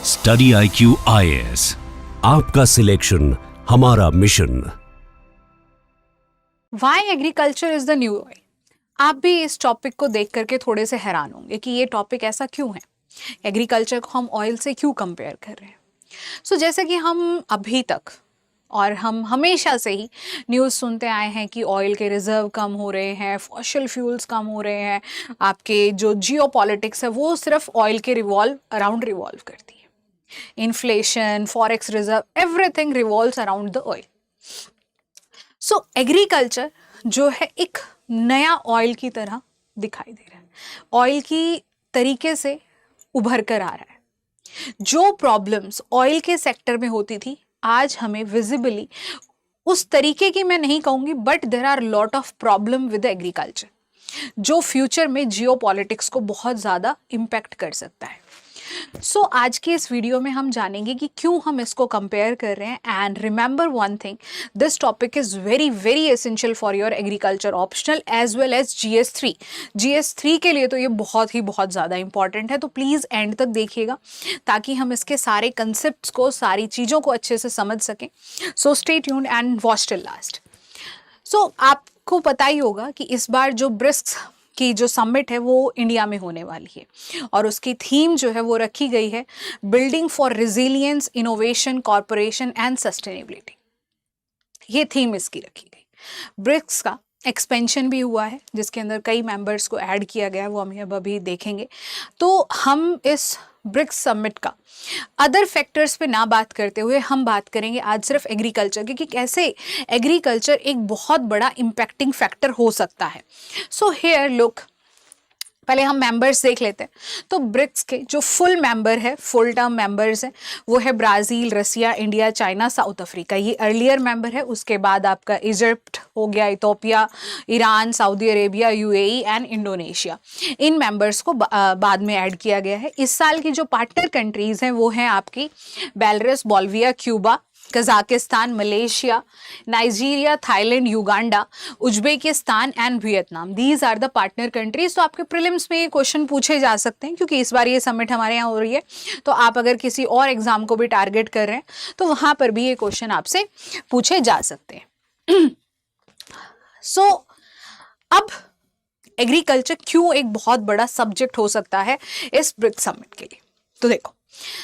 Study IQ IAS, आपका selection हमारा mission. Why agriculture is the new oil? आप भी इस टॉपिक को देख करके थोड़े से हैरान होंगे कि ये टॉपिक ऐसा क्यों है, एग्रीकल्चर को हम ऑयल से क्यों कंपेयर कर रहे हैं। जैसे कि हम अभी तक और हम हमेशा से ही न्यूज़ सुनते आए हैं कि ऑयल के रिजर्व कम हो रहे हैं, फॉसिल फ्यूल्स कम हो रहे हैं, आपके जो जियो पॉलिटिक्स है वो सिर्फ ऑयल के अराउंड रिवॉल्व करती है। Inflation, forex reserve, everything revolves around the oil. Agriculture जो है एक नया ऑयल की तरह दिखाई दे रहा है, ऑयल की तरीके से उभर कर आ रहा है। जो प्रॉब्लम्स ऑयल के सेक्टर में होती थी आज हमें विजिबली उस तरीके की मैं नहीं कहूंगी, but there are lot of problem with agriculture जो फ्यूचर में जियो पॉलिटिक्स को बहुत ज़्यादा इम्पैक्ट कर सकता है। आज के इस वीडियो में हम जानेंगे कि क्यों हम इसको कंपेयर कर रहे हैं। And remember one thing, this topic is very very essential for your agriculture optional as well as GS3। GS3 के लिए तो ये बहुत ज़्यादा इंपॉर्टेंट है, तो प्लीज़ एंड तक देखिएगा ताकि हम इसके सारे कंसेप्ट को, सारी चीज़ों को अच्छे से समझ सकें। Stay tuned and watch till last. आपको पता ही होगा कि इस बार जो ब्रिक्स की जो समिट है वो इंडिया में होने वाली है और उसकी थीम जो है वो रखी गई है building for resilience, innovation, corporation and sustainability. ये थीम इसकी रखी गई। ब्रिक्स का एक्सपेंशन भी हुआ है जिसके अंदर कई मेंबर्स को ऐड किया गया है, वो हम अभी देखेंगे। तो हम इस ब्रिक्स समिट का अदर फैक्टर्स पे ना बात करते हुए हम बात करेंगे आज सिर्फ एग्रीकल्चर की, कि कैसे एग्रीकल्चर एक बहुत बड़ा इम्पैक्टिंग फैक्टर हो सकता है। हियर लुक, पहले हम मेंबर्स देख लेते हैं। तो ब्रिक्स के जो फुल मेंबर है, फुल टर्म मेंबर्स हैं, वो है ब्राज़ील, रसिया, इंडिया, चाइना, साउथ अफ्रीका। ये अर्लियर मेंबर है। उसके बाद आपका इजिप्ट हो गया, Ethiopia, Iran, Saudi Arabia, UAE and Indonesia. In members को बाद में ऐड किया गया है। इस साल की जो पार्टनर कंट्रीज़ हैं वो हैं आपकी Belarus, Bolivia, Cuba, Kazakhstan, Malaysia, Nigeria, Thailand, Uganda, Uzbekistan and Vietnam. These are the partner countries. तो आपके प्रीलिम्स में ये क्वेश्चन पूछे जा सकते हैं क्योंकि इस बार ये समिट हमारे यहाँ हो रही है। तो आप अगर किसी और एग्जाम को भी टारगेट कर रहे हैं तो वहां पर भी ये क्वेश्चन आपसे पूछे जा सकते हैं। अब एग्रीकल्चर क्यों एक बहुत बड़ा सब्जेक्ट हो सकता है इस ब्रिक्स समिट के लिए। तो देखो,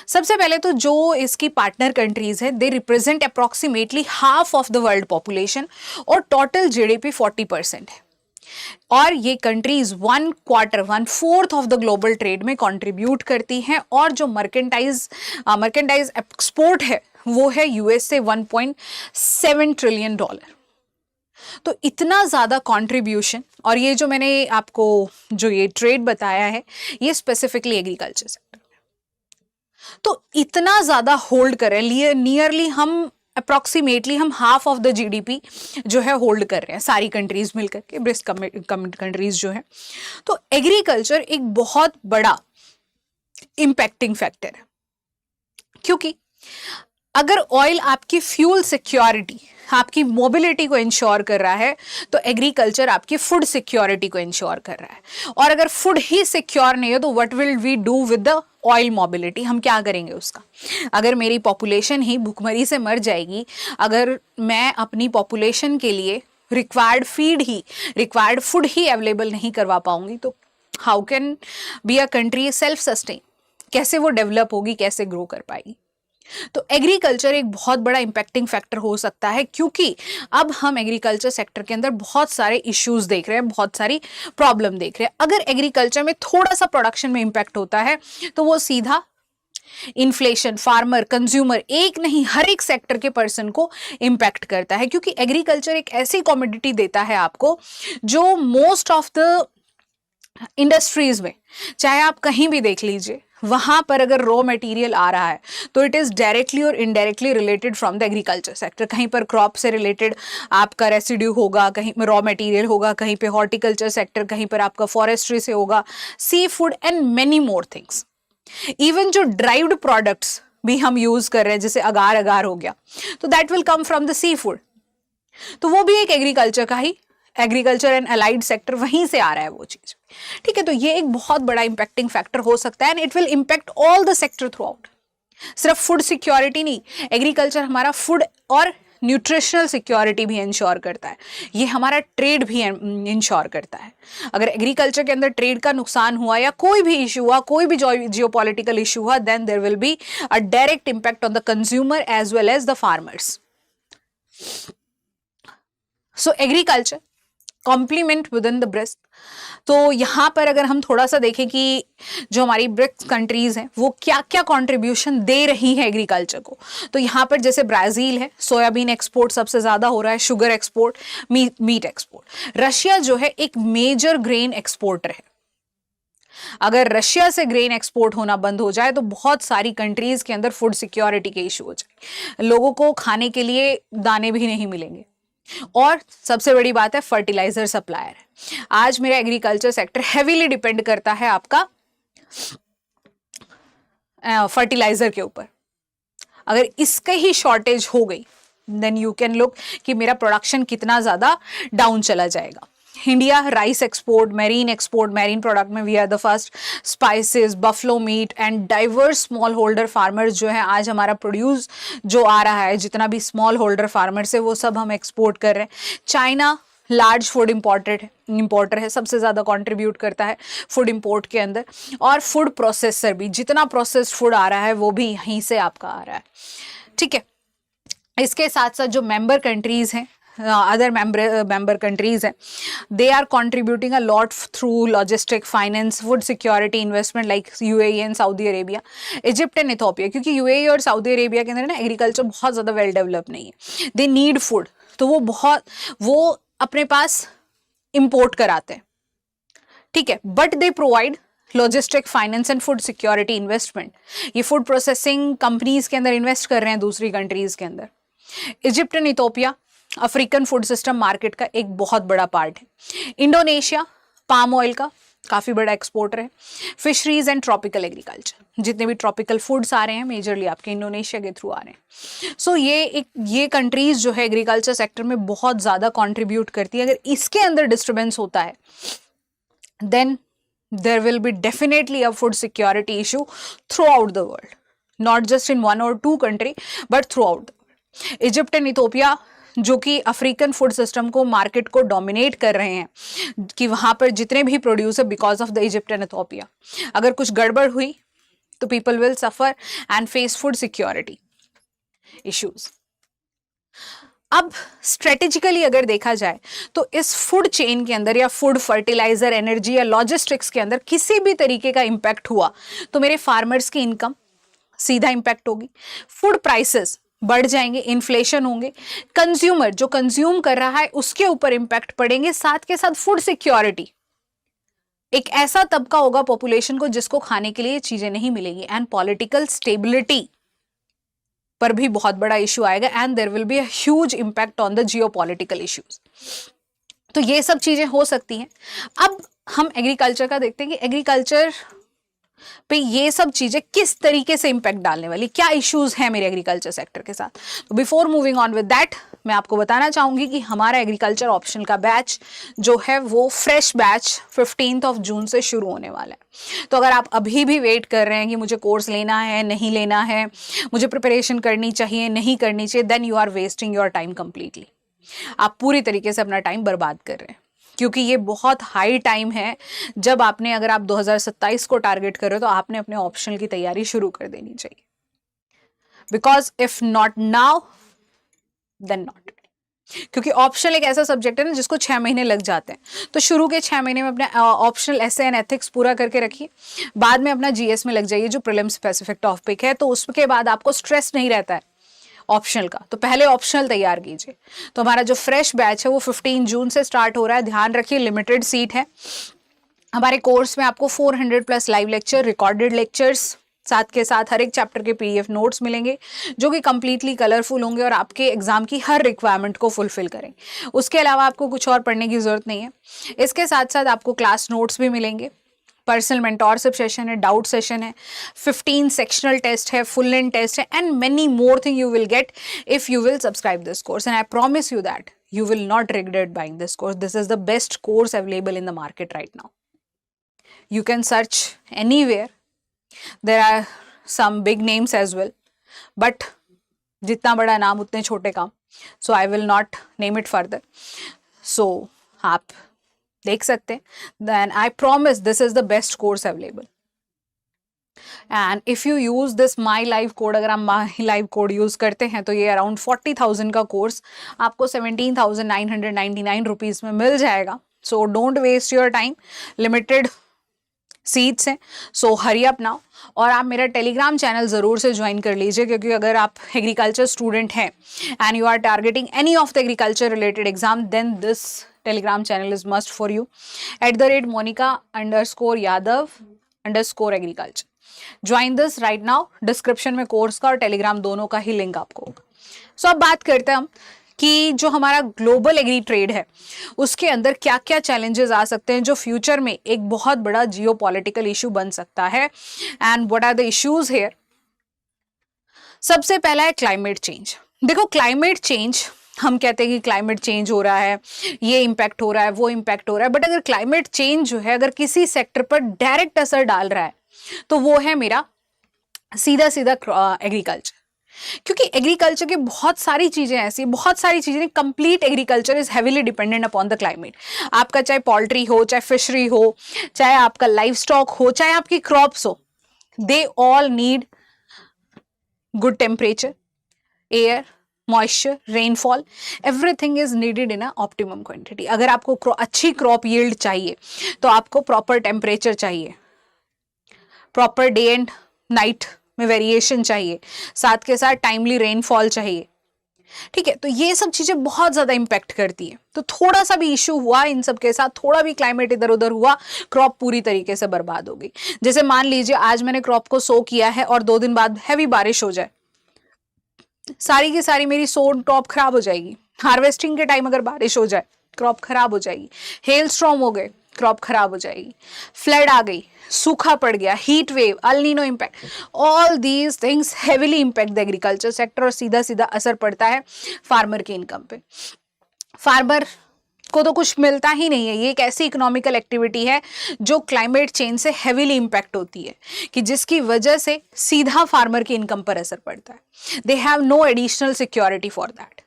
सबसे पहले तो जो इसकी पार्टनर कंट्रीज है they represent approximately half of the world population और टोटल GDP 40% है। और ये countries 1/4 of the global trade में कंट्रीब्यूट करती हैं और जो मर्केंटाइज एक्सपोर्ट है वो है US से $1.7 ट्रिलियन। तो इतना ज़्यादा कंट्रीब्यूशन, और ये जो मैंने आपको जो ये ट्रेड बताया है ये स्पेसिफिकली एग्रीकल्चर सेक्टर में, तो इतना ज़्यादा होल्ड कर रहे हैं। नियरली हम अप्रॉक्सीमेटली हम हाफ ऑफ द GDP जो है होल्ड कर रहे हैं, सारी कंट्रीज मिलकर के, ब्रिक्स कंट्रीज जो है। तो एग्रीकल्चर एक बहुत बड़ा इम्पैक्टिंग फैक्टर है क्योंकि अगर ऑयल आपकी फ्यूल सिक्योरिटी, आपकी मोबिलिटी को इंश्योर कर रहा है तो एग्रीकल्चर आपकी फूड सिक्योरिटी को इंश्योर कर रहा है। और अगर फूड ही सिक्योर नहीं है तो what will we do with the oil mobility, हम क्या करेंगे उसका। अगर मेरी पॉपुलेशन ही भूखमरी से मर जाएगी, अगर मैं अपनी पॉपुलेशन के लिए रिक्वायर्ड फूड ही अवेलेबल नहीं करवा पाऊंगी तो how can be a country self sustain, कैसे वो डेवलप होगी, कैसे ग्रो कर पाएगी। तो एग्रीकल्चर एक बहुत बड़ा इम्पैक्टिंग फैक्टर हो सकता है क्योंकि अब हम एग्रीकल्चर सेक्टर के अंदर बहुत सारे इश्यूज देख रहे हैं, बहुत सारी प्रॉब्लम देख रहे हैं। अगर एग्रीकल्चर में थोड़ा सा प्रोडक्शन में इम्पैक्ट होता है तो वो सीधा इन्फ्लेशन, फार्मर, कंज्यूमर, एक नहीं हर एक सेक्टर के पर्सन को इम्पैक्ट करता है क्योंकि एग्रीकल्चर एक ऐसी कमोडिटी देता है आपको जो मोस्ट ऑफ द इंडस्ट्रीज में, चाहे आप कहीं भी देख लीजिए, वहां पर अगर रॉ मटेरियल आ रहा है तो इट इज डायरेक्टली और indirectly related from the agriculture sector. कहीं पर क्रॉप से रिलेटेड आपका रेसिड्यू होगा, कहीं पर रॉ मटेरियल होगा, कहीं पे हॉर्टिकल्चर सेक्टर, कहीं पर आपका फॉरेस्ट्री से होगा, seafood and many more things. Even जो ड्राइव्ड प्रोडक्ट्स भी हम यूज कर रहे हैं जैसे अगार हो गया, तो that will come from the seafood, तो वो भी एक एग्रीकल्चर का ही, एग्रीकल्चर एंड अलाइड सेक्टर, वहीं से आ रहा है वो चीज। ठीक है, तो ये एक बहुत बड़ा इंपैक्टिंग फैक्टर हो सकता है and it will impact all the sector through out. सिर्फ फूड सिक्योरिटी नहीं, एग्रीकल्चर हमारा फूड और न्यूट्रिशनल सिक्योरिटी भी इंश्योर करता है, ये हमारा ट्रेड भी इंश्योर करता है। अगर एग्रीकल्चर के अंदर ट्रेड का नुकसान हुआ या कोई भी इशू हुआ, कोई भी जियोपॉलिटिकल इशू हुआ, then there will be a direct impact on the consumer as well as the farmers. So agriculture complement within the BRICS. तो यहाँ पर अगर हम थोड़ा सा देखें कि जो हमारी ब्रिक्स कंट्रीज हैं वो क्या क्या कंट्रीब्यूशन दे रही है एग्रीकल्चर को, तो यहाँ पर जैसे ब्राजील है, सोयाबीन एक्सपोर्ट सबसे ज्यादा हो रहा है, sugar export, meet export. Russia जो है एक मेजर ग्रेन एक्सपोर्टर है। अगर रशिया से ग्रेन एक्सपोर्ट होना बंद हो जाए तो बहुत सारी कंट्रीज के अंदर फूड सिक्योरिटी के इशू हो जाए, लोगों को खाने के लिए दाने भी नहीं मिलेंगे। और सबसे बड़ी बात है फर्टिलाइजर सप्लायर है। आज मेरा एग्रीकल्चर सेक्टर हेवीली डिपेंड करता है आपका फर्टिलाइजर के ऊपर। अगर इसके ही शॉर्टेज हो गई देन यू कैन लुक कि मेरा प्रोडक्शन कितना ज्यादा डाउन चला जाएगा। India rice export, marine product में we are the first, spices, buffalo meat and diverse small holder farmers जो है आज हमारा प्रोड्यूस जो आ रहा है, जितना भी स्मॉल होल्डर फार्मर्स है वो सब हम एक्सपोर्ट कर रहे हैं। चाइना लार्ज फूड इंपोर्टर है, सबसे ज़्यादा कंट्रीब्यूट करता है फूड इंपोर्ट के अंदर। और फूड प्रोसेसर भी, जितना प्रोसेस्ड फूड आ रहा है वो भी यहीं से आपका आ रहा है, ठीक है। इसके साथ साथ जो मेंबर कंट्रीज हैं, other member countries हैं, they are contributing a lot through logistic, finance, food security investment like UAE and Saudi Arabia, Egypt and Ethiopia। क्योंकि UAE और सऊदी अरेबिया के अंदर ना एग्रीकल्चर बहुत ज़्यादा वेल डेवलप नहीं है, दे नीड फूड, तो वो अपने पास इम्पोर्ट कराते हैं, ठीक है, but they provide logistic, finance and food security investment. ये फूड प्रोसेसिंग कंपनीज के अंदर इन्वेस्ट कर रहे हैं दूसरी कंट्रीज के अंदर। Egypt and Ethiopia African food system market का एक बहुत बड़ा पार्ट है। इंडोनेशिया पाम ऑयल का काफ़ी बड़ा एक्सपोर्टर है। फिशरीज एंड ट्रॉपिकल एग्रीकल्चर, जितने भी ट्रॉपिकल फूड्स आ रहे हैं मेजरली आपके इंडोनेशिया के थ्रू आ रहे हैं। सो ये कंट्रीज जो है एग्रीकल्चर सेक्टर में बहुत ज़्यादा कंट्रीब्यूट करती है। अगर इसके अंदर डिस्टर्बेंस होता है then there will be definitely a food security issue throughout the world, not just in 1 or 2 country but throughout the world. Egypt and Ethiopia जो कि अफ्रीकन फूड सिस्टम को, मार्केट को dominate कर रहे हैं, कि वहां पर जितने भी प्रोड्यूस है because of the Egypt and Ethiopia, अगर कुछ गड़बड़ हुई तो people will suffer and face food security issues. अब स्ट्रेटेजिकली अगर देखा जाए तो इस फूड चेन के अंदर या फूड, फर्टिलाइजर, एनर्जी या लॉजिस्टिक्स के अंदर किसी भी तरीके का इंपैक्ट हुआ तो मेरे फार्मर्स की इनकम सीधा इंपैक्ट होगी, फूड प्राइसेस बढ़ जाएंगे, इन्फ्लेशन होंगे, कंज्यूमर जो कंज्यूम कर रहा है उसके ऊपर इंपैक्ट पड़ेंगे, साथ के साथ फूड सिक्योरिटी, एक ऐसा तबका होगा पॉपुलेशन को जिसको खाने के लिए चीजें नहीं मिलेगी, एंड पॉलिटिकल स्टेबिलिटी पर भी बहुत बड़ा इशू आएगा, and there will be a huge impact on the geopolitical issues. तो ये सब चीजें हो सकती हैं। अब हम एग्रीकल्चर का देखते हैं कि एग्रीकल्चर पे ये सब चीजें किस तरीके से इंपैक्ट डालने वाली, क्या इश्यूज हैं मेरे एग्रीकल्चर सेक्टर के साथ। तो before moving on with that मैं आपको बताना चाहूंगी कि हमारा एग्रीकल्चर ऑप्शनल का बैच जो है वो फ्रेश बैच 15 जून से शुरू होने वाला है। तो अगर आप अभी भी वेट कर रहे हैं कि मुझे कोर्स लेना है, नहीं लेना है, मुझे प्रिपरेशन करनी चाहिए, नहीं करनी चाहिए, then you are wasting your time completely. आप पूरी तरीके से अपना टाइम बर्बाद कर रहे हैं, क्योंकि ये बहुत हाई टाइम है जब आपने, अगर आप 2027 को टारगेट कर रहे हो तो आपने अपने ऑप्शनल की तैयारी शुरू कर देनी चाहिए, because if not now then not. क्योंकि ऑप्शनल एक ऐसा सब्जेक्ट है ना जिसको 6 महीने लग जाते हैं, तो शुरू के 6 महीने में अपने ऑप्शनल एसे एंड एथिक्स पूरा करके रखिए, बाद में अपना जीएस में लग जाइए जो प्रीलिम स्पेसिफिक टॉपिक है, तो उसके बाद आपको स्ट्रेस नहीं रहता है ऑप्शनल का, तो पहले ऑप्शनल तैयार कीजिए। तो हमारा जो फ्रेश बैच है वो 15 जून से स्टार्ट हो रहा है। ध्यान रखिए लिमिटेड सीट है। हमारे कोर्स में आपको 400+ लाइव लेक्चर, रिकॉर्डेड लेक्चर्स, साथ के साथ हर एक चैप्टर के पीडीएफ नोट्स मिलेंगे जो कि कंप्लीटली कलरफुल होंगे और आपके एग्जाम की हर रिक्वायरमेंट को फुलफिल करेंगे। उसके अलावा आपको कुछ और पढ़ने की जरूरत नहीं है। इसके साथ साथ आपको क्लास नोट्स भी मिलेंगे, पर्सनल मेंटोरशिप सेशन है, डाउट सेशन है, 15 सेक्शनल टेस्ट है, फुल लेंथ टेस्ट है, and many more thing you will get if you will subscribe this course, and I promise you that you will not regret buying this course. This is the best course available in the market right now. You can search anywhere. There are some big names as well, but जितना बड़ा नाम उतने छोटे काम, so I will not name it further. So आप देख सकते हैं. Then I promise this is the best course available. And if you use this my live code, अगर आप माई लाइव कोड यूज़ करते हैं तो ये अराउंड 40,000 का कोर्स आपको 17,999 रुपीज़ में मिल जाएगा. So don't waste your time, limited seats हैं, सो हरी अप नाउ. और आप मेरा टेलीग्राम चैनल ज़रूर से ज्वाइन कर लीजिए, क्योंकि अगर आप एग्रीकल्चर स्टूडेंट हैं and you are targeting any of the agriculture related exam, then this Telegram channel is must for you. @monica_yadav_agriculture. Join this right now. Description में कोर्स का और टेलीग्राम दोनों का ही लिंक आपको होगा. सो अब बात करते हैं हम कि जो हमारा ग्लोबल एग्री ट्रेड है उसके अंदर क्या क्या चैलेंजेस आ सकते हैं जो फ्यूचर में एक बहुत बड़ा जियोपॉलिटिकल इशू बन सकता है. And what are the issues here. सबसे पहला है क्लाइमेट चेंज. देखो, क्लाइमेट चेंज, हम कहते हैं कि क्लाइमेट चेंज हो रहा है, ये इम्पैक्ट हो रहा है, वो इम्पैक्ट हो रहा है, बट अगर क्लाइमेट चेंज जो है अगर किसी सेक्टर पर डायरेक्ट असर डाल रहा है तो वो है मेरा सीधा सीधा एग्रीकल्चर. क्योंकि एग्रीकल्चर की बहुत सारी चीजें ऐसी, बहुत सारी चीजें, complete agriculture is heavily dependent upon the climate. आपका चाहे पोल्ट्री हो, चाहे फिशरी हो, चाहे आपका लाइफ स्टॉक हो, चाहे आपकी क्रॉप्स हो, they all need good temperature, air, moisture, rainfall, everything is needed in a optimum quantity. अगर आपको अच्छी क्रॉप यील्ड चाहिए तो आपको प्रॉपर टेम्परेचर चाहिए, प्रॉपर डे एंड नाइट में वेरिएशन चाहिए, साथ के साथ टाइमली रेनफॉल चाहिए. ठीक है, तो ये सब चीजें बहुत ज्यादा इंपैक्ट करती है. तो थोड़ा सा भी इशू हुआ इन सब के साथ, थोड़ा भी क्लाइमेट इधर उधर हुआ, क्रॉप पूरी तरीके से बर्बाद हो गई. जैसे मान लीजिए आज मैंने क्रॉप को सो किया है और 2 दिन बाद हैवी बारिश हो जाए, सारी की सारी मेरी सोन क्रॉप खराब हो जाएगी. हार्वेस्टिंग के टाइम अगर बारिश हो जाए, क्रॉप खराब हो जाएगी. हेल स्टॉर्म हो गए, क्रॉप खराब हो जाएगी. फ्लड आ गई, सूखा पड़ गया, heat wave, El Nino impact, all these things heavily impact the agriculture sector और सीधा सीधा असर पड़ता है फार्मर की इनकम पे. फार्मर को तो कुछ मिलता ही नहीं है. ये एक ऐसी इकोनॉमिकल एक्टिविटी है जो क्लाइमेट चेंज से हेविली इम्पैक्ट होती है, कि जिसकी वजह से सीधा फार्मर की इनकम पर असर पड़ता है. They have no additional security for that.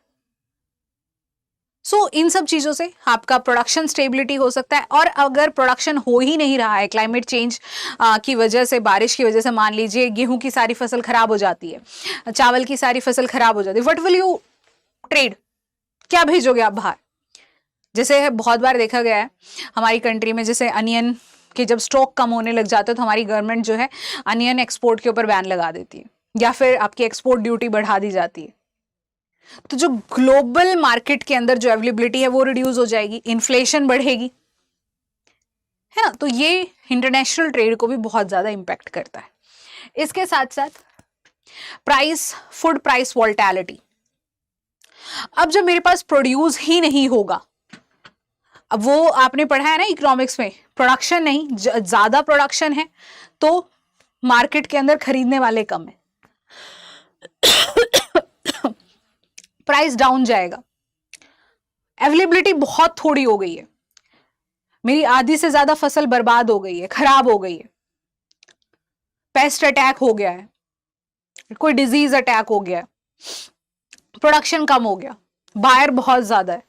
So इन सब चीज़ों से आपका प्रोडक्शन स्टेबिलिटी हो सकता है. और अगर प्रोडक्शन हो ही नहीं रहा है क्लाइमेट चेंज की वजह से, बारिश की वजह से, मान लीजिए गेहूं की सारी फसल खराब हो जाती है, चावल की सारी फसल खराब हो जाती है, व्हाट विल यू ट्रेड? क्या भेजोगे आप बाहर? जैसे बहुत बार देखा गया है हमारी कंट्री में, जैसे अनियन के जब स्टॉक कम होने लग जाते हैं तो हमारी गवर्नमेंट जो है अनियन एक्सपोर्ट के ऊपर बैन लगा देती है, या फिर आपकी एक्सपोर्ट ड्यूटी बढ़ा दी जाती है. तो जो ग्लोबल मार्केट के अंदर जो अवेलेबिलिटी है वो रिड्यूस हो जाएगी, इन्फ्लेशन बढ़ेगी, है ना. तो ये इंटरनेशनल ट्रेड को भी बहुत ज्यादा इंपैक्ट करता है. इसके साथ साथ प्राइस, फूड प्राइस वोलेटिलिटी. अब जब मेरे पास प्रोड्यूस ही नहीं होगा, अब वो आपने पढ़ा है ना इकोनॉमिक्स में, प्रोडक्शन नहीं, ज्यादा प्रोडक्शन है तो मार्केट के अंदर खरीदने वाले कम है, प्राइस डाउन जाएगा. अवेलेबिलिटी बहुत थोड़ी हो गई है, मेरी आधी से ज्यादा फसल बर्बाद हो गई है, खराब हो गई है, पेस्ट अटैक हो गया है, कोई डिजीज अटैक हो गया है, प्रोडक्शन कम हो गया, बायर बहुत ज्यादा है.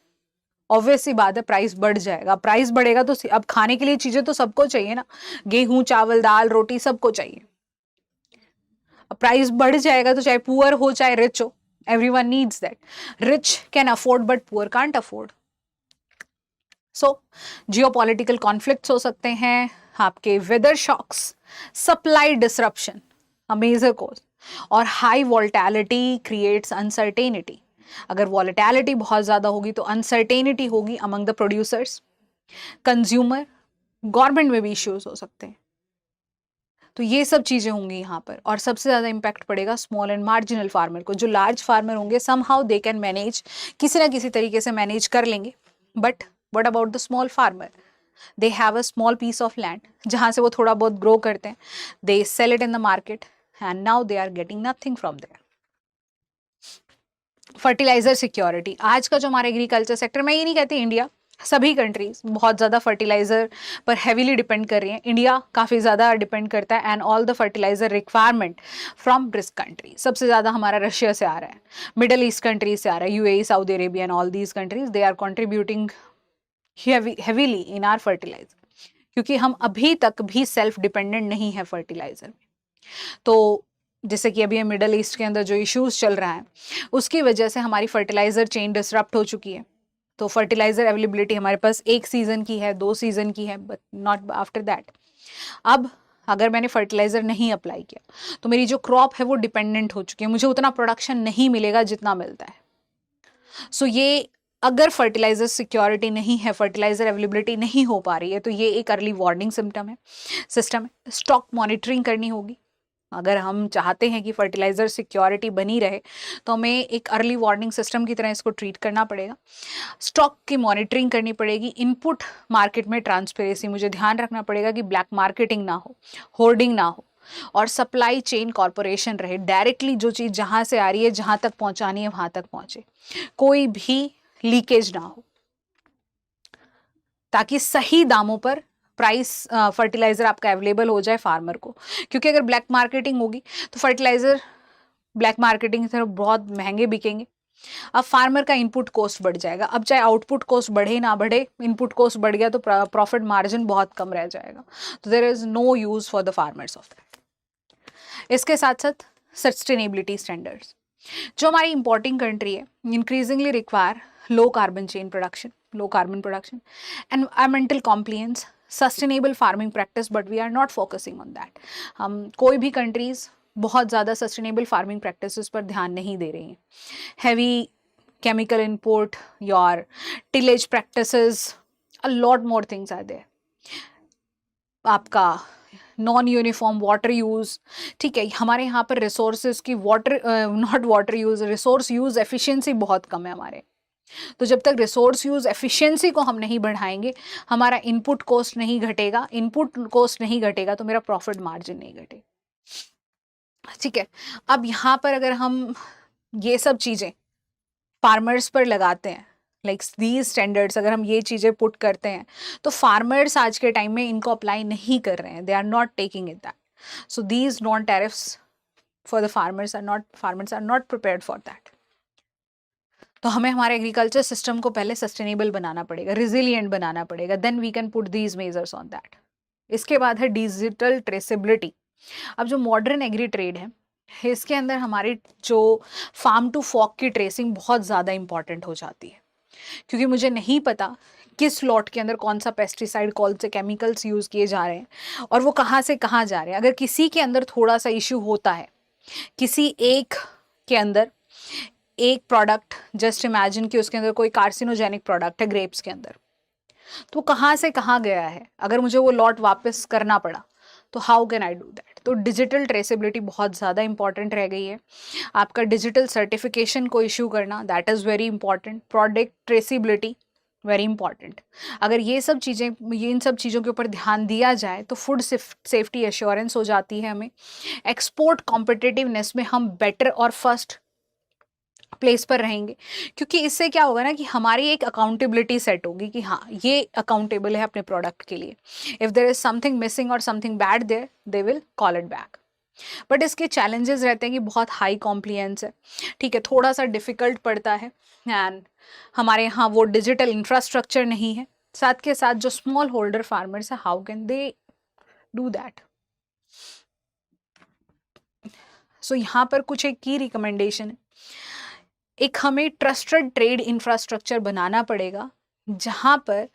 ऑब्वियसली बात है प्राइस बढ़ जाएगा. प्राइस बढ़ेगा तो अब खाने के लिए चीजें तो सबको चाहिए ना, गेहूं, चावल, दाल, रोटी सबको चाहिए. अब प्राइस बढ़ जाएगा तो चाहे पुअर हो चाहे रिच हो, everyone needs that. Rich can afford but poor can't afford. So geopolitical conflicts हो सकते हैं, आपके weather shocks, supply disruption, a major cause, और high volatility creates uncertainty. अगर volatility बहुत ज्यादा होगी तो uncertainty होगी among the producers, consumer, government में भी issues हो सकते हैं. तो ये सब चीजें होंगी यहाँ पर. और सबसे ज्यादा इम्पैक्ट पड़ेगा स्मॉल एंड मार्जिनल फार्मर को. जो लार्ज फार्मर होंगे समहाउ दे कैन मैनेज, किसी ना किसी तरीके से मैनेज कर लेंगे. But what about the small farmer? They have a small piece of land जहाँ से वो थोड़ा बहुत ग्रो करते हैं, they sell it in the market and now they are getting nothing from there. Fertiliser security. आज का जो हमारा एग्रीकल्चर सेक्टर, मैं ये नहीं कहती इंडिया, सभी कंट्रीज बहुत ज़्यादा फर्टिलाइज़र पर हैवीली डिपेंड कर रही हैं। इंडिया काफ़ी ज़्यादा डिपेंड करता है and all the fertiliser requirement from brisk country. सबसे ज़्यादा हमारा रशिया से आ रहा है, मिडल ईस्ट कंट्रीज से आ रहा है, UAE, Saudi Arabia and all these countries they are contributing heavily in our fertiliser, क्योंकि हम अभी तक भी सेल्फ डिपेंडेंट नहीं है फर्टिलाइज़र में। तो जैसे कि अभी मिडल ईस्ट के अंदर जो इश्यूज चल रहा है उसकी वजह से हमारी फर्टिलाइज़र चेन डिसरप्ट हो चुकी है। तो फर्टिलाइज़र अवेलेबिलिटी हमारे पास 1 सीज़न की है, 2 सीज़न की है, बट नॉट आफ्टर दैट। अब अगर मैंने फर्टिलाइज़र नहीं अप्लाई किया तो मेरी जो क्रॉप है वो डिपेंडेंट हो चुकी है, मुझे उतना प्रोडक्शन नहीं मिलेगा जितना मिलता है। सो ये अगर फर्टिलाइज़र सिक्योरिटी नहीं है, फर्टिलाइज़र अवेलेबिलिटी नहीं हो पा रही है, तो ये एक अर्ली वार्निंग सिस्टम है। स्टॉक मॉनिटरिंग करनी होगी। अगर हम चाहते हैं कि फर्टिलाइज़र सिक्योरिटी बनी रहे तो हमें एक अर्ली वार्निंग सिस्टम की तरह इसको ट्रीट करना पड़ेगा। स्टॉक की मॉनिटरिंग करनी पड़ेगी। इनपुट मार्केट में ट्रांसपेरेंसी, मुझे ध्यान रखना पड़ेगा कि ब्लैक मार्केटिंग ना हो, होर्डिंग ना हो, और सप्लाई चेन कॉर्पोरेशन रहे। डायरेक्टली जो चीज़ जहाँ से आ रही है, जहाँ तक पहुँचानी है वहाँ तक पहुँचे, कोई भी लीकेज ना हो, ताकि सही दामों पर प्राइस फर्टिलाइज़र आपका अवेलेबल हो जाए फार्मर को। क्योंकि अगर ब्लैक मार्केटिंग होगी तो फर्टिलाइज़र ब्लैक मार्केटिंग की तरफ बहुत महंगे बिकेंगे। अब फार्मर का इनपुट कॉस्ट बढ़ जाएगा। अब चाहे आउटपुट कॉस्ट बढ़े ना बढ़े, इनपुट कॉस्ट बढ़ गया तो प्रॉफिट मार्जिन बहुत कम रह जाएगा। तो there is no use for the farmers of that. इसके साथ साथ सस्टेनेबिलिटी स्टैंडर्ड्स, जो हमारी इंपोर्टिंग कंट्री है, increasingly require low carbon chain production, low carbon production, environmental compliance, sustainable farming practice, but we are not focusing on that. हम कोई भी countries बहुत ज़्यादा सस्टेनेबल फार्मिंग प्रैक्टिसेस पर ध्यान नहीं दे रही हैं। Heavy chemical input, your tillage practices, a lot more things are there. आपका नॉन यूनिफॉर्म वाटर यूज़, ठीक है, हमारे यहाँ पर रिसोर्सेज की water not water use, resource use efficiency बहुत कम है हमारे। तो जब तक रिसोर्स यूज़ एफिशिएंसी को हम नहीं बढ़ाएंगे, हमारा इनपुट कॉस्ट नहीं घटेगा, इनपुट कॉस्ट नहीं घटेगा तो मेरा प्रॉफिट मार्जिन नहीं घटेगा। ठीक है, अब यहाँ पर अगर हम ये सब चीज़ें फार्मर्स पर लगाते हैं, लाइक दीज स्टैंडर्ड्स, अगर हम ये चीज़ें पुट करते हैं तो फार्मर्स आज के टाइम में इनको अप्लाई नहीं कर रहे हैं, they are not taking it that. So these non tariffs for the farmers are not prepared for that. तो हमें हमारे एग्रीकल्चर सिस्टम को पहले सस्टेनेबल बनाना पड़ेगा, रिजिलियंट बनाना पड़ेगा, then we can put these measures on that. इसके बाद है डिजिटल ट्रेसेबिलिटी। अब जो मॉडर्न एग्री ट्रेड है, इसके अंदर हमारी जो फार्म टू फॉक की ट्रेसिंग बहुत ज़्यादा इंपॉर्टेंट हो जाती है, क्योंकि मुझे नहीं पता किस लॉट के अंदर कौन सा पेस्टिसाइड, कौन से केमिकल्स यूज़ किए जा रहे हैं और वो कहाँ से कहाँ जा रहे हैं। अगर किसी के अंदर थोड़ा सा इश्यू होता है, किसी एक के अंदर एक प्रोडक्ट, जस्ट इमेजिन कि उसके अंदर कोई कार्सिनोजेनिक प्रोडक्ट है ग्रेप्स के अंदर, तो कहाँ से कहाँ गया है, अगर मुझे वो लॉट वापस करना पड़ा तो how can I do that. तो डिजिटल ट्रेसेबिलिटी बहुत ज़्यादा इंपॉर्टेंट रह गई है। आपका डिजिटल सर्टिफिकेशन को इशू करना, that is very important. Product traceability very important. अगर ये इन सब चीज़ों के ऊपर ध्यान दिया जाए तो फूड सेफ्टी एश्योरेंस हो जाती है हमें। एक्सपोर्ट कॉम्पिटिटिवनेस में हम बेटर और फर्स्ट प्लेस पर रहेंगे, क्योंकि इससे क्या होगा ना कि हमारी एक अकाउंटेबिलिटी सेट होगी कि हाँ, ये अकाउंटेबल है अपने प्रोडक्ट के लिए। If there is something missing और something bad there, they will call it back. But इसके चैलेंजेस रहते हैं कि बहुत हाई कॉम्प्लियंस है, ठीक है, थोड़ा सा डिफ़िकल्ट पड़ता है, एंड हमारे यहाँ वो डिजिटल इंफ्रास्ट्रक्चर नहीं है। साथ के साथ जो स्मॉल होल्डर फार्मर्स है, how can they do that. So यहाँ पर कुछ एक की रिकमेंडेशन है। एक हमें ट्रस्टेड ट्रेड इंफ्रास्ट्रक्चर बनाना पड़ेगा जहाँ पर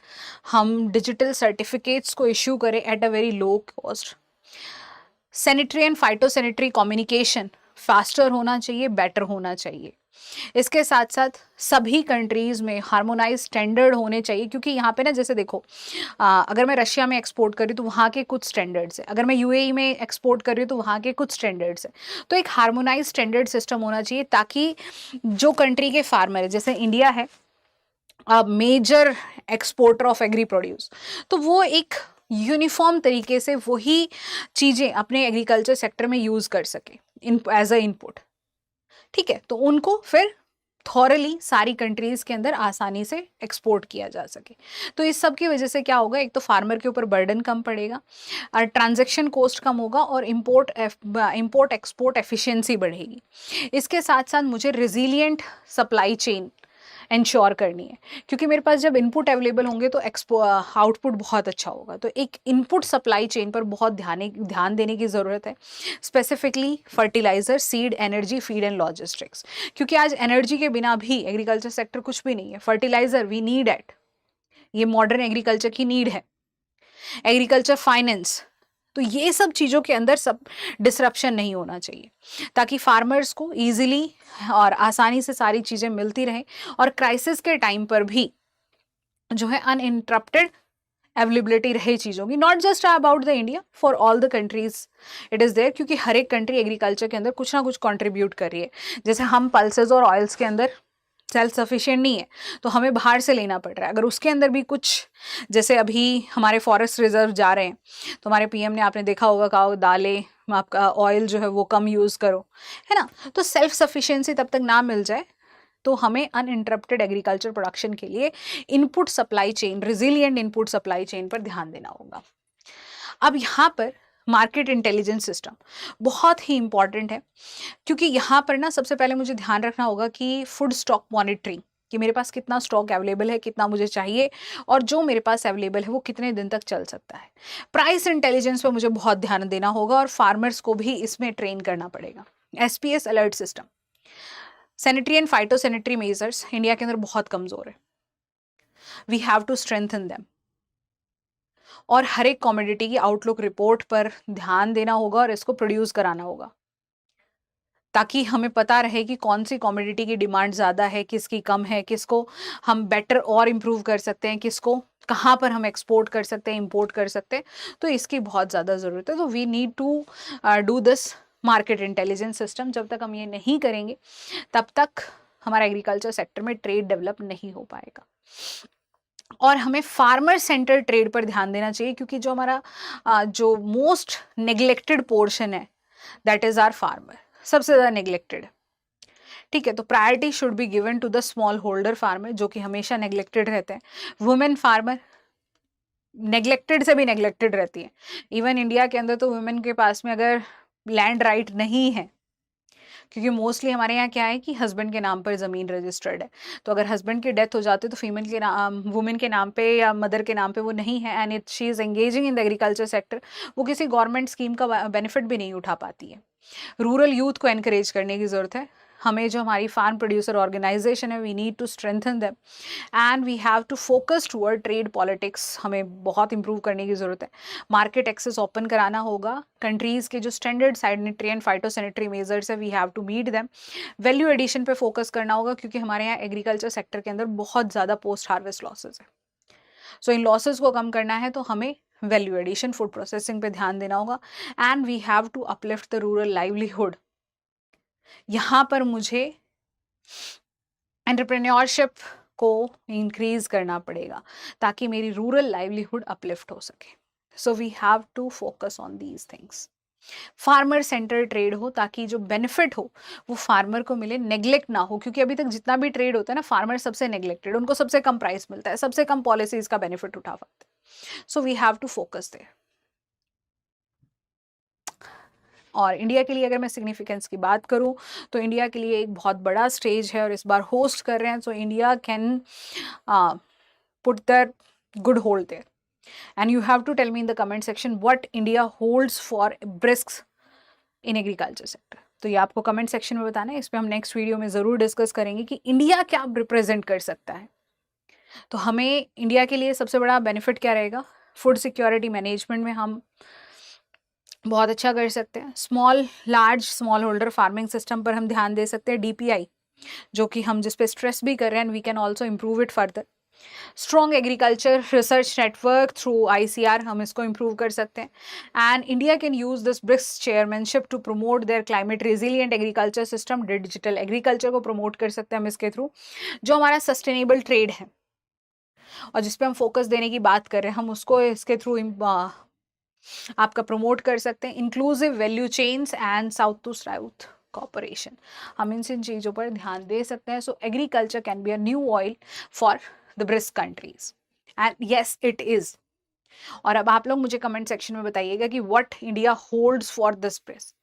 हम डिजिटल सर्टिफिकेट्स को इशू करें at a very low cost. Sanitary and phytosanitary communication faster होना चाहिए, बेटर होना चाहिए। इसके साथ साथ सभी कंट्रीज़ में हार्मोनाइज स्टैंडर्ड होने चाहिए, क्योंकि यहाँ पे ना, जैसे देखो, अगर मैं रशिया में एक्सपोर्ट कर रही हूँ तो वहाँ के कुछ स्टैंडर्ड्स है, अगर मैं यूएई में एक्सपोर्ट कर रही हूँ तो वहाँ के कुछ स्टैंडर्ड्स है। तो एक हार्मोनाइज स्टैंडर्ड सिस्टम होना चाहिए, ताकि जो कंट्री के फार्मर है, जैसे इंडिया है major exporter of agri produce, तो वो एक यूनिफॉर्म तरीके से वही चीज़ें अपने एग्रीकल्चर सेक्टर में यूज़ कर सके एज अ इनपुट। ठीक है, तो उनको फिर थॉरली सारी कंट्रीज के अंदर आसानी से एक्सपोर्ट किया जा सके। तो इस सब की वजह से क्या होगा, एक तो फार्मर के ऊपर बर्डन कम पड़ेगा, ट्रांजैक्शन कॉस्ट कम होगा और इंपोर्ट एक्सपोर्ट एफिशिएंसी बढ़ेगी। इसके साथ साथ मुझे रिजिलियंट सप्लाई चेन इंश्योर करनी है, क्योंकि मेरे पास जब इनपुट अवेलेबल होंगे तो आउटपुट बहुत अच्छा होगा। तो एक इनपुट सप्लाई चेन पर बहुत ध्यान देने की ज़रूरत है, specifically fertiliser, seed, energy, feed and logistics, क्योंकि आज एनर्जी के बिना भी एग्रीकल्चर सेक्टर कुछ भी नहीं है। फर्टिलाइजर वी नीड एट, ये मॉडर्न एग्रीकल्चर की नीड है। एग्रीकल्चर फाइनेंस, तो ये सब चीज़ों के अंदर सब डिसरप्शन नहीं होना चाहिए, ताकि फार्मर्स को इजीली और आसानी से सारी चीज़ें मिलती रहें और क्राइसिस के टाइम पर भी जो है अनइंटरप्टेड अवेलेबिलिटी रहे चीज़ों की। Not just about the India, for all the countries it is there, क्योंकि हर एक कंट्री एग्रीकल्चर के अंदर कुछ ना कुछ कंट्रीब्यूट कर रही है। जैसे हम पल्सेस और ऑयल्स के अंदर सेल्फ सफिशिएंट नहीं है तो हमें बाहर से लेना पड़ रहा है। अगर उसके अंदर भी कुछ, जैसे अभी हमारे फॉरेस्ट रिजर्व जा रहे हैं तो हमारे पीएम ने, आपने देखा होगा, कहा दालें, आपका ऑयल जो है वो कम यूज़ करो, है ना। तो सेल्फ सफिशिएंसी तब तक ना मिल जाए तो हमें अनइंटरप्टेड एग्रीकल्चर प्रोडक्शन के लिए input supply chain, resilient input supply chain पर ध्यान देना होगा। अब यहाँ पर मार्केट इंटेलिजेंस सिस्टम बहुत ही इंपॉर्टेंट है, क्योंकि यहाँ पर ना सबसे पहले मुझे ध्यान रखना होगा कि फूड स्टॉक मॉनिटरिंग, कि मेरे पास कितना स्टॉक अवेलेबल है, कितना मुझे चाहिए, और जो मेरे पास अवेलेबल है वो कितने दिन तक चल सकता है। प्राइस इंटेलिजेंस पर मुझे बहुत ध्यान देना होगा और फार्मर्स को भी इसमें ट्रेन करना पड़ेगा। SPS alert system, sanitary and phytosanitary measures India के अंदर बहुत कमजोर है, we have to strengthen them. और हर एक कमोडिटी की आउटलुक रिपोर्ट पर ध्यान देना होगा और इसको प्रोड्यूस कराना होगा, ताकि हमें पता रहे कि कौन सी कमोडिटी की डिमांड ज़्यादा है, किसकी कम है, किसको हम बेटर और इम्प्रूव कर सकते हैं, किसको कहाँ पर हम एक्सपोर्ट कर सकते हैं, इंपोर्ट कर सकते हैं। तो इसकी बहुत ज़्यादा ज़रूरत है। तो we need to do this market intelligence system. जब तक हम ये नहीं करेंगे तब तक हमारा एग्रीकल्चर सेक्टर में ट्रेड डेवलप नहीं हो पाएगा। और हमें फार्मर सेंटर ट्रेड पर ध्यान देना चाहिए, क्योंकि जो हमारा जो मोस्ट नेग्लेक्टेड पोर्शन है दैट इज आर फार्मर, सबसे ज़्यादा नेग्लेक्टेड। ठीक है, तो priority should be given to the small holder farmer, जो कि हमेशा नेग्लेक्टेड रहते हैं। वुमेन फार्मर नेग्लेक्टेड से भी नेग्लेक्टेड रहती है। इवन इंडिया के अंदर तो वुमेन के पास में अगर लैंड राइट नहीं है, क्योंकि मोस्टली हमारे यहाँ क्या है कि हस्बैंड के नाम पर ज़मीन रजिस्टर्ड है, तो अगर हस्बैंड की डेथ हो जाती है तो फीमेल के नाम, वुमेन के नाम पे या मदर के नाम पे वो नहीं है, and she is engaging in the agriculture sector, वो किसी गवर्नमेंट स्कीम का बेनिफिट भी नहीं उठा पाती है। रूरल यूथ को एनकरेज करने की ज़रूरत है। हमें जो हमारी फार्म प्रोड्यूसर ऑर्गेनाइजेशन है, we need to strengthen them and we have to focus toward trade politics, हमें बहुत इंप्रूव करने की ज़रूरत है। मार्केट एक्सेस ओपन कराना होगा। कंट्रीज़ के जो standard sanitary and phytosanitary measures है, we have to meet them. Value addition पे फोकस करना होगा, क्योंकि हमारे यहाँ एग्रीकल्चर सेक्टर के अंदर बहुत ज़्यादा पोस्ट हार्वेस्ट लॉसेज है। सो इन लॉसेज को कम करना है तो हमें वैल्यू एडिशन, फूड प्रोसेसिंग पे ध्यान देना होगा and we have to uplift the rural livelihood. यहाँ पर मुझे एंटरप्रेन्योरशिप को इंक्रीज करना पड़ेगा ताकि मेरी रूरल लाइवलीहुड अपलिफ्ट हो सके। So we have to focus on these things. Farmer centre trade हो ताकि जो बेनिफिट हो वो फार्मर को मिले, नेग्लेक्ट ना हो, क्योंकि अभी तक जितना भी ट्रेड होता है ना, फार्मर सबसे नेग्लेक्टेड, उनको सबसे कम प्राइस मिलता है, सबसे कम पॉलिसीज का बेनिफिट उठा पाते हैं। So we have to focus there. और इंडिया के लिए अगर मैं सिग्निफिकेंस की बात करूं तो इंडिया के लिए एक बहुत बड़ा स्टेज है और इस बार होस्ट कर रहे हैं, so India can put their good hold there and you have to tell me in the comment section what India holds for BRICS in agriculture sector. तो ये आपको कमेंट सेक्शन में बताना है। इस पर हम नेक्स्ट वीडियो में ज़रूर डिस्कस करेंगे कि इंडिया क्या रिप्रेजेंट कर सकता है। तो हमें इंडिया के लिए सबसे बड़ा बेनिफिट क्या रहेगा, फूड सिक्योरिटी मैनेजमेंट में हम बहुत अच्छा कर सकते हैं। स्मॉल होल्डर फार्मिंग सिस्टम पर हम ध्यान दे सकते हैं। DPI, जो कि हम जिस पे स्ट्रेस भी कर रहे हैं, we can also improve it further. Strong agriculture research network through ICR, हम इसको इम्प्रूव कर सकते हैं। And India can use this BRICS chairmanship to promote their climate resilient agriculture system. Digital agriculture को प्रमोट कर सकते हैं हम इसके थ्रू। जो हमारा सस्टेनेबल ट्रेड है और जिस पे हम फोकस देने की बात कर रहे हैं, हम उसको इसके थ्रू आपका प्रमोट कर सकते हैं। Inclusive value chains and south to south corporation. हम इन चीज़ों पर ध्यान दे सकते हैं। So agriculture can be a new oil for the BRICS countries and yes it is. और अब आप लोग मुझे कमेंट सेक्शन में बताइएगा कि what India holds for this BRICS.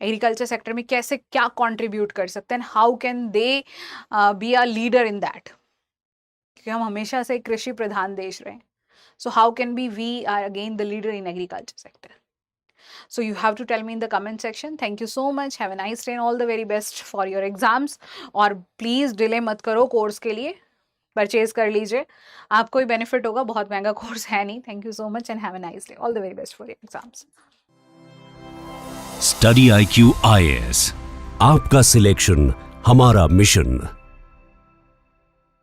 Agriculture sector में कैसे क्या कंट्रीब्यूट कर सकते हैं, how can they be a leader in that, क्योंकि हम हमेशा से कृषि प्रधान देश रहे। So how can be we are again the leader in agriculture sector? So you have to tell me in the comment section. Thank you so much. Have a nice day and all the very best for your exams. और please delay मत करो course के लिए, purchase कर लीजिए, आपको ही benefit होगा, बहुत महंगा कोर्स है नहीं। Thank you so much and have a nice day. All the very best for your exams. Study IQ IAS, आपका सिलेक्शन हमारा मिशन।